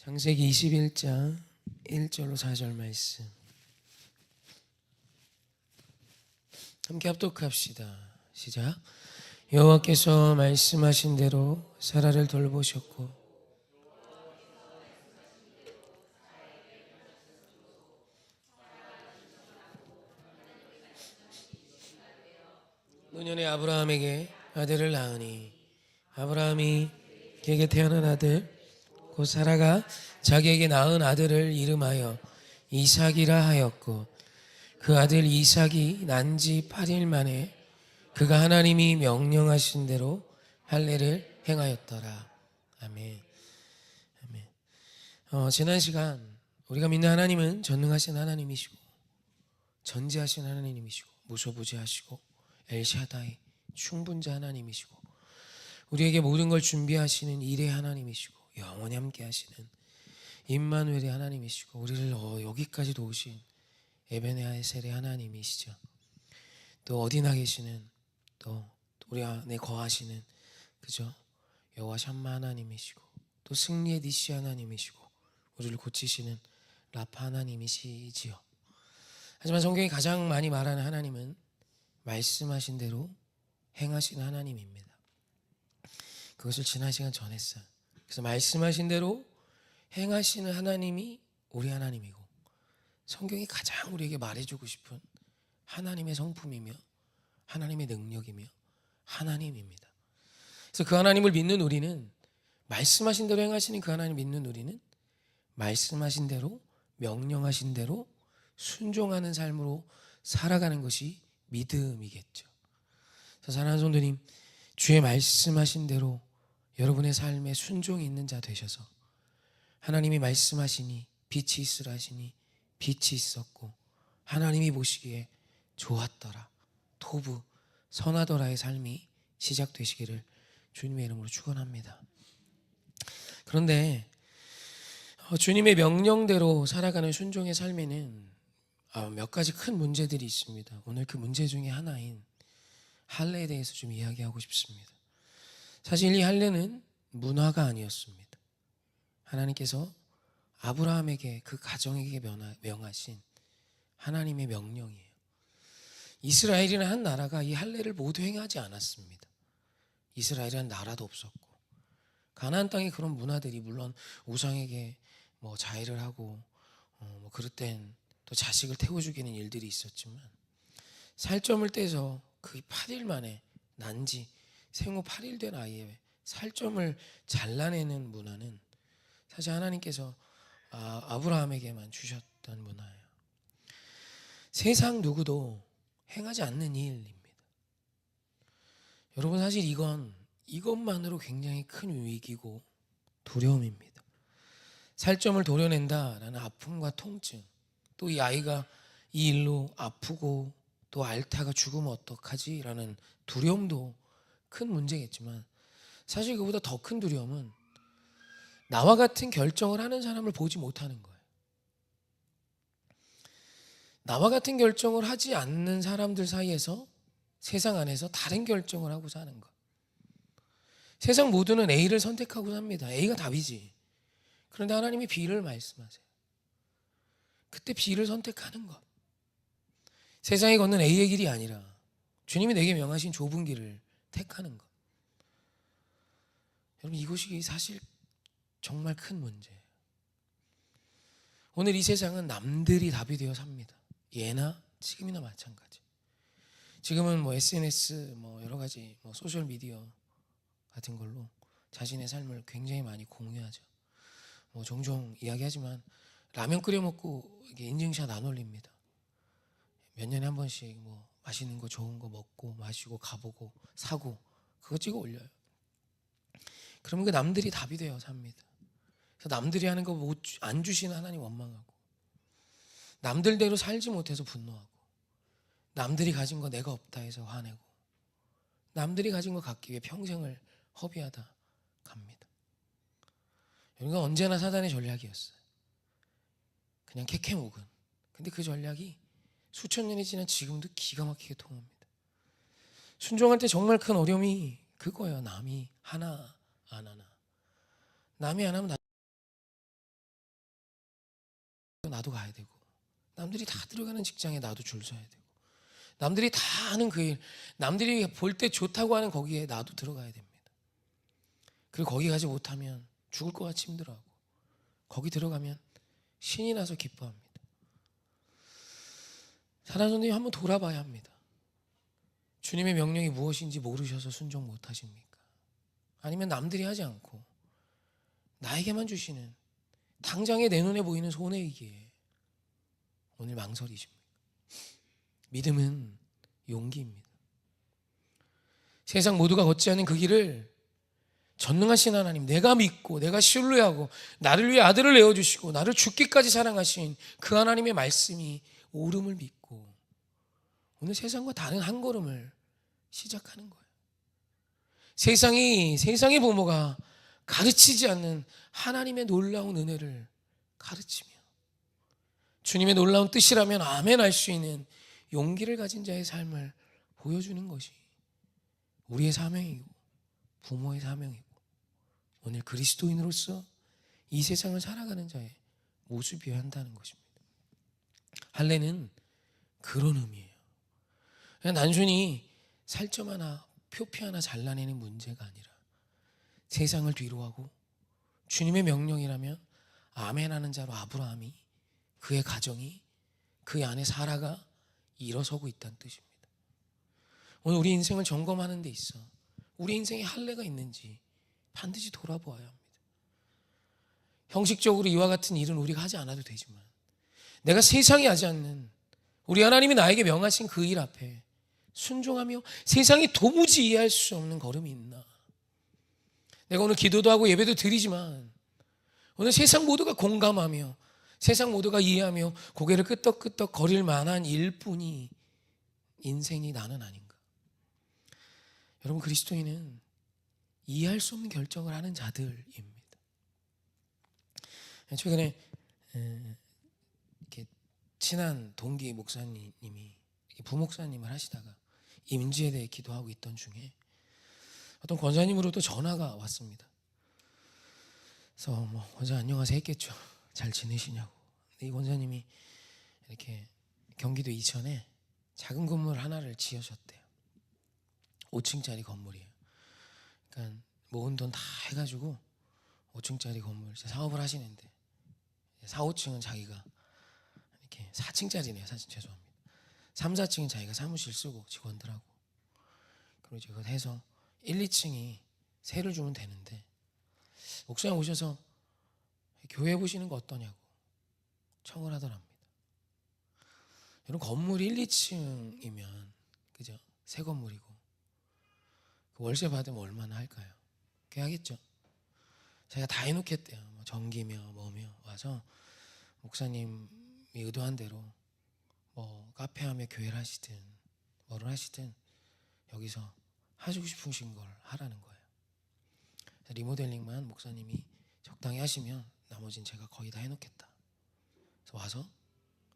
창세기 21장 1절로 4절 말씀 함께 합독합시다. 시작. 여호와께서 말씀하신 대로 사라를 돌보셨고 노년의 아브라함에게 아들을 낳으니 아브라함이 그에게 태어난 아들 곧 사라가 자기에게 낳은 아들을 이름하여 이삭이라 하였고 그 아들 이삭이 난 지 8일 만에 그가 하나님이 명령하신 대로 할례를 행하였더라. 아멘. 아멘. 지난 시간 우리가 믿는 하나님은 전능하신 하나님이시고 전지하신 하나님이시고 무소부재하시고 엘샤다이 충분자 하나님이시고 우리에게 모든 걸 준비하시는 일의 하나님이시고 영원히 함께 하시는 임마누엘의 하나님이시고 우리를 여기까지 도우신 에베네셀의 하나님이시죠. 또 어디나 계시는 또 우리 안에 거하시는 그죠 여호와 샴마 하나님이시고 또 승리의 니시 하나님이시고 우리를 고치시는 라파 하나님이시지요. 하지만 성경이 가장 많이 말하는 하나님은 말씀하신 대로 행하시는 하나님입니다. 그것을 지난 시간 전했어요. 그래서 말씀하신 대로 행하시는 하나님이 우리 하나님이고 성경이 가장 우리에게 말해주고 싶은 하나님의 성품이며 하나님의 능력이며 하나님입니다. 그래서 그 하나님을 믿는 우리는 말씀하신 대로 행하시는 그 하나님 믿는 우리는 말씀하신 대로 명령하신 대로 순종하는 삶으로 살아가는 것이 믿음이겠죠. 그래서 사랑하는 성도님, 주의 말씀하신 대로 여러분의 삶에 순종이 있는 자 되셔서 하나님이 말씀하시니 빛이 있으라 하시니 빛이 있었고 하나님이 보시기에 좋았더라 토부 선하더라의 삶이 시작되시기를 주님의 이름으로 축원합니다. 그런데 주님의 명령대로 살아가는 순종의 삶에는 몇 가지 큰 문제들이 있습니다. 오늘 그 문제 중에 하나인 할례에 대해서 좀 이야기하고 싶습니다. 사실 이 할례는 문화가 아니었습니다. 하나님께서 아브라함에게 그 가정에게 명하신 하나님의 명령이에요. 이스라엘이라는 한 나라가 이 할례를 모두 행하지 않았습니다. 이스라엘이라는 나라도 없었고 가나안 땅에 그런 문화들이 물론 우상에게 자해를 하고 그럴 땐 또 자식을 태워 죽이는 일들이 있었지만 살점을 떼서 그 8일 만에 난지 생후 8일 된 아이의 살점을 잘라내는 문화는 사실 하나님께서 아브라함에게만 주셨던 문화예요. 세상 누구도 행하지 않는 일입니다. 여러분 사실 이것만으로 굉장히 큰 위기고 두려움입니다. 살점을 도려낸다라는 아픔과 통증, 또 이 아이가 이 일로 아프고 또 앓다가 죽으면 어떡하지라는 두려움도 큰 문제겠지만 사실 그보다 더 큰 두려움은 나와 같은 결정을 하는 사람을 보지 못하는 거예요. 나와 같은 결정을 하지 않는 사람들 사이에서 세상 안에서 다른 결정을 하고 사는 것. 세상 모두는 A를 선택하고 삽니다. A가 답이지. 그런데 하나님이 B를 말씀하세요. 그때 B를 선택하는 것. 세상이 걷는 A의 길이 아니라 주님이 내게 명하신 좁은 길을 택하는 것. 여러분 이것이 사실 정말 큰 문제예요. 오늘 이 세상은 남들이 답이 되어 삽니다. 예나 지금이나 마찬가지. 지금은 SNS 여러 가지 소셜 미디어 같은 걸로 자신의 삶을 굉장히 많이 공유하죠. 종종 이야기하지만 라면 끓여 먹고 인증샷 안 올립니다. 몇 년에 한 번씩 맛있는 거 좋은 거 먹고 마시고 가보고 사고 그거 찍어 올려요. 그러면 그 남들이 답이 되어 삽니다. 그래서 남들이 하는 거 안 주시는 하나님 원망하고 남들대로 살지 못해서 분노하고 남들이 가진 거 내가 없다 해서 화내고 남들이 가진 거 갖기 위해 평생을 허비하다 갑니다. 이건 언제나 사단의 전략이었어요. 그냥 캐캐묵은. 근데 그 전략이 수천 년이 지난 지금도 기가 막히게 통합니다. 순종할 때 정말 큰 어려움이 그거예요. 남이 하나 안 하나. 남이 안 하면 나도 가야 되고, 남들이 다 들어가는 직장에 나도 줄 서야 되고, 남들이 다 하는 그 일, 남들이 볼 때 좋다고 하는 거기에 나도 들어가야 됩니다. 그리고 거기 가지 못하면 죽을 것 같이 힘들어하고, 거기 들어가면 신이 나서 기뻐합니다. 사랑하는 한번 돌아봐야 합니다. 주님의 명령이 무엇인지 모르셔서 순종 못하십니까? 아니면 남들이 하지 않고 나에게만 주시는 당장에 내 눈에 보이는 손해이기에 오늘 망설이십니까? 믿음은 용기입니다. 세상 모두가 걷지 않은 그 길을 전능하신 하나님, 내가 믿고 내가 신뢰하고 나를 위해 아들을 내어주시고 나를 죽기까지 사랑하신 그 하나님의 말씀이 옳음을 믿고 오늘 세상과 다른 한 걸음을 시작하는 거예요. 세상의 부모가 가르치지 않는 하나님의 놀라운 은혜를 가르치며 주님의 놀라운 뜻이라면 아멘 할 수 있는 용기를 가진 자의 삶을 보여주는 것이 우리의 사명이고 부모의 사명이고 오늘 그리스도인으로서 이 세상을 살아가는 자의 모습이어야 한다는 것입니다. 할례는 그런 의미예요. 그냥 단순히 살점 하나, 표피 하나 잘라내는 문제가 아니라 세상을 뒤로하고 주님의 명령이라면 아멘하는 자로 아브라함이, 그의 가정이, 그 안에 사라가 일어서고 있다는 뜻입니다. 오늘 우리 인생을 점검하는 데 있어 우리 인생에 할례가 있는지 반드시 돌아보아야 합니다. 형식적으로 이와 같은 일은 우리가 하지 않아도 되지만 내가 세상이 하지 않는 우리 하나님이 나에게 명하신 그 일 앞에 순종하며 세상이 도무지 이해할 수 없는 걸음이 있나? 내가 오늘 기도도 하고 예배도 드리지만 오늘 세상 모두가 공감하며 세상 모두가 이해하며 고개를 끄덕끄덕 거릴 만한 일뿐이 인생이 나는 아닌가? 여러분, 그리스도인은 이해할 수 없는 결정을 하는 자들입니다. 최근에 이렇게 친한 동기 목사님이 부목사님을 하시다가 이 문제에 대해 기도하고 있던 중에 어떤 권사님으로부터 전화가 왔습니다. 그래서 권사 안녕하세요 했겠죠. 잘 지내시냐고. 근데 이 권사님이 이렇게 경기도 이천에 작은 건물 하나를 지으셨대요. 5층짜리 건물이에요. 그러니까 모은 돈 다 해가지고 5층짜리 건물 사업을 하시는데 4, 5층은 자기가 이렇게 4층짜리네요. 사실 죄송합니다. 3, 4층은 자기가 사무실 쓰고 직원들하고 그리고 이제 그걸 해서 1, 2층이 세를 주면 되는데 목사님 오셔서 교회 보시는 거 어떠냐고 청을 하더랍니다. 여러분, 건물이 1, 2층이면 그죠? 새 건물이고 그 월세 받으면 얼마나 할까요? 꽤 하겠죠. 자기가 다 해놓겠대요. 전기며 뭐며 와서 목사님이 의도한 대로 카페하며 교회를 하시든 뭐를 하시든 여기서 하시고 싶으신 걸 하라는 거예요. 리모델링만 목사님이 적당히 하시면 나머지는 제가 거의 다 해놓겠다. 그래서 와서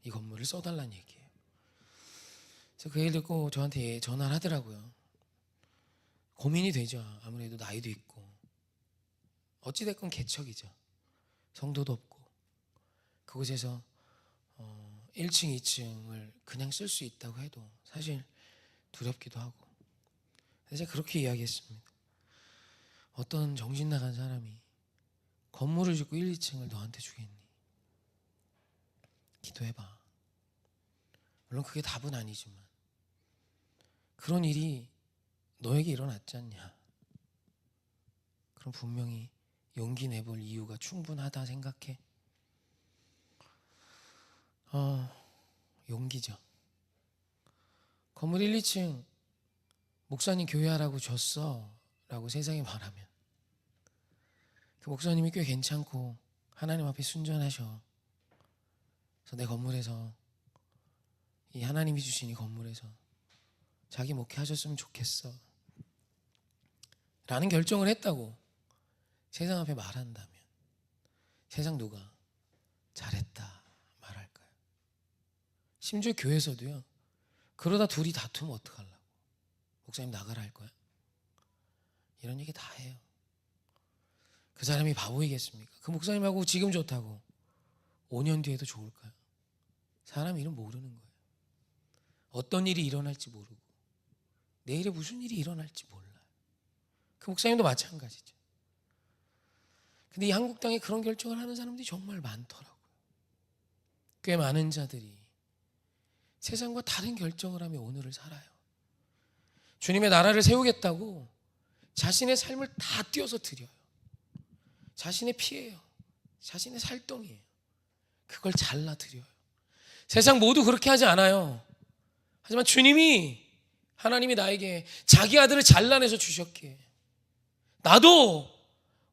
이 건물을 써달라는 얘기예요. 그래서 그 얘기 듣고 저한테 전화를 하더라고요. 고민이 되죠. 아무래도 나이도 있고 어찌됐건 개척이죠. 성도도 없고 그곳에서 1층, 2층을 그냥 쓸 수 있다고 해도 사실 두렵기도 하고. 그래서 제가 그렇게 이야기했습니다. 어떤 정신 나간 사람이 건물을 짓고 1, 2층을 너한테 주겠니? 기도해봐. 물론 그게 답은 아니지만 그런 일이 너에게 일어났지 않냐? 그럼 분명히 용기 내볼 이유가 충분하다 생각해. 용기죠. 건물 1, 2층 목사님 교회하라고 줬어 라고 세상에 말하면 그 목사님이 꽤 괜찮고 하나님 앞에 순전하셔. 그래서 내 건물에서 이 하나님이 주신 이 건물에서 자기 목회하셨으면 좋겠어 라는 결정을 했다고 세상 앞에 말한다면 세상 누가 잘했다 말할까요? 심지어 교회에서도요. 그러다 둘이 다투면 어떡하려고? 목사님 나가라 할 거야? 이런 얘기 다 해요. 그 사람이 바보이겠습니까? 그 목사님하고 지금 좋다고 5년 뒤에도 좋을까요? 사람 일은 모르는 거예요. 어떤 일이 일어날지 모르고 내일에 무슨 일이 일어날지 몰라요. 그 목사님도 마찬가지죠. 근데 이 한국 땅에 그런 결정을 하는 사람들이 정말 많더라고요. 꽤 많은 자들이 세상과 다른 결정을 하며 오늘을 살아요. 주님의 나라를 세우겠다고 자신의 삶을 다 띄어서 드려요. 자신의 피예요. 자신의 살덩이에요. 그걸 잘라 드려요. 세상 모두 그렇게 하지 않아요. 하지만 하나님이 나에게 자기 아들을 잘라내서 주셨기에 나도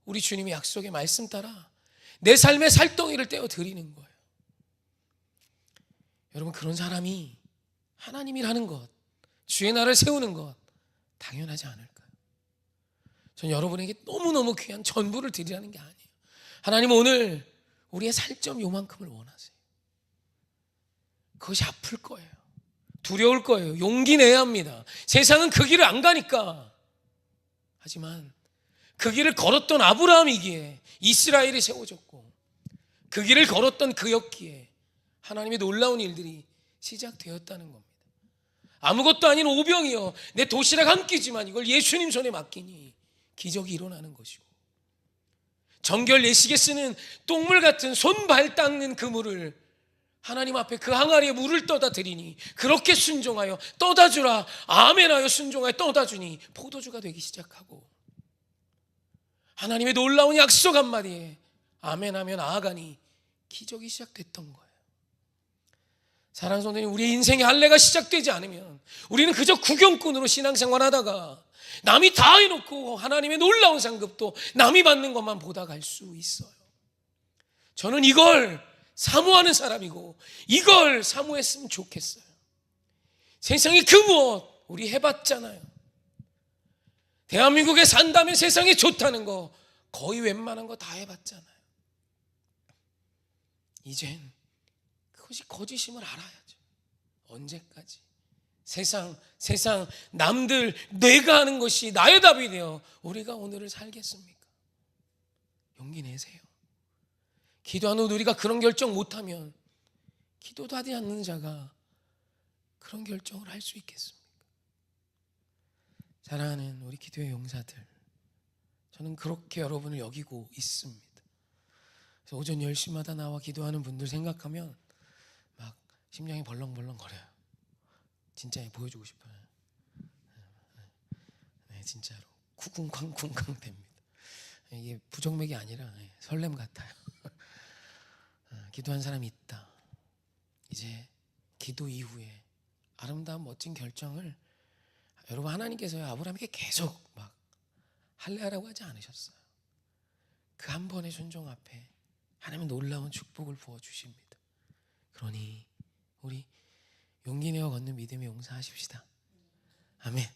우리 주님의 약속의 말씀 따라 내 삶의 살덩이를 떼어 드리는 거예요. 여러분, 그런 사람이 하나님이라는 것, 주의 나라를 세우는 것 당연하지 않을까요? 전 여러분에게 너무너무 귀한 전부를 드리라는 게 아니에요. 하나님은 오늘 우리의 살점 요만큼을 원하세요. 그것이 아플 거예요. 두려울 거예요. 용기 내야 합니다. 세상은 그 길을 안 가니까. 하지만 그 길을 걸었던 아브라함이기에 이스라엘이 세워졌고, 그 길을 걸었던 그였기에 하나님의 놀라운 일들이 시작되었다는 겁니다. 아무것도 아닌 오병이여 내 도시락 한 끼지만 이걸 예수님 손에 맡기니 기적이 일어나는 것이고, 정결 예식에 쓰는 똥물 같은 손발 닦는 그 물을 하나님 앞에 그 항아리에 물을 떠다 드리니 그렇게 순종하여 떠다 주라 아멘하여 순종하여 떠다 주니 포도주가 되기 시작하고, 하나님의 놀라운 약속 한마디에 아멘하며 나아가니 기적이 시작됐던 거예요. 사랑하는 성도님, 우리의 인생의 할례가 시작되지 않으면 우리는 그저 구경꾼으로 신앙생활하다가 남이 다 해놓고 하나님의 놀라운 상급도 남이 받는 것만 보다 갈 수 있어요. 저는 이걸 사모하는 사람이고 이걸 사모했으면 좋겠어요. 세상에 그 무엇 우리 해봤잖아요. 대한민국에 산다면 세상이 좋다는 거 거의 웬만한 거 다 해봤잖아요. 이젠 그것이 거짓임을 알아야죠. 언제까지 세상 남들 내가 하는 것이 나의 답이 되어 우리가 오늘을 살겠습니까? 용기 내세요. 기도하는 우리가 그런 결정 못하면 기도도 하지 않는 자가 그런 결정을 할 수 있겠습니까? 사랑하는 우리 기도의 용사들, 저는 그렇게 여러분을 여기고 있습니다. 그래서 오전 10시마다 나와 기도하는 분들 생각하면 막 심장이 벌렁벌렁 거려요. 진짜 보여주고 싶어요. 네, 진짜로 쿵쿵쾅쿵쾅 됩니다. 이게 부정맥이 아니라 설렘 같아요. 기도한 사람이 있다. 이제 기도 이후에 아름다운 멋진 결정을, 여러분, 하나님께서요 아브라함에게 계속 막 할례하라고 하지 않으셨어요. 그 한 번의 순종 앞에 하나님은 놀라운 축복을 부어주십니다. 그러니 우리 용기 내어 걷는 믿음의 용사 하십시다. 아멘.